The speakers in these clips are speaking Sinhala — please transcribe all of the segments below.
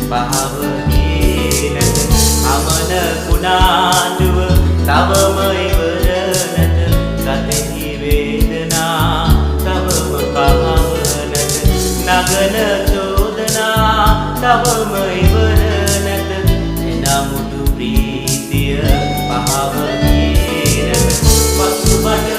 පහවගේ නැත අමන කුණාටුව තවම ඉවර නැත ගතෙහි වේදනා තවම පහව නැත නගන චෝදනා තවම ඉවර නැත එනමුතු ප්‍රීතිය පහවගේ නැත පසුබට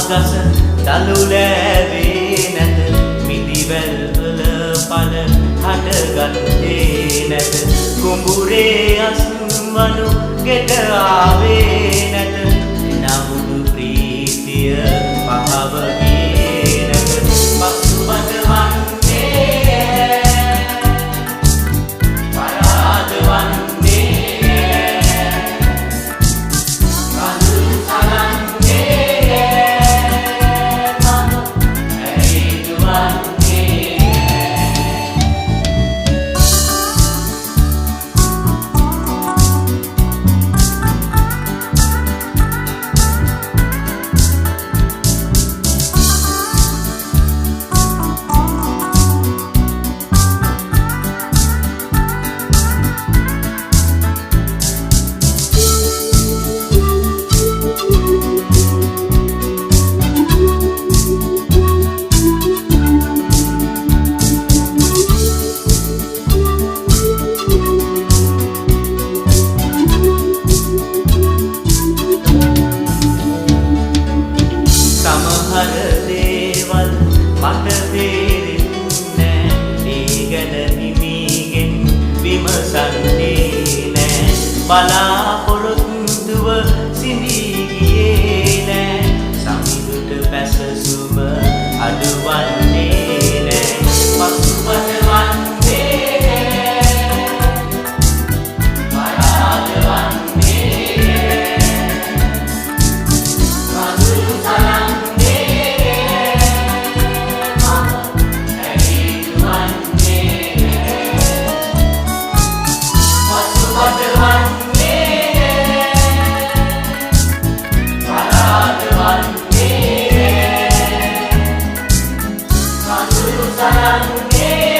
ගස දලුලෑවේ නැත මිදිවැල්වල පල හටගත්තේ නැත කුඹුරේ අස්වනු ගෙට ආවේ නැත එනමුදු ප්‍රීතිය පහවගේ නැත පසුබට වන්නේ පරාද වන්නේ කඳුළු සලන්නේ දේවල් මට තේරෙන්නේ ඒ ගැන හිමිගෙන් විමසන්නේ නෑ බලාපොරොත්තුව සිඳී ගියේ නෑ සමිඳුට පැසසුම අඩුවන්නේ නෑ පසුබට වන්නේ පරාද වන්නේ කඳුළු සලන්නේ Sarang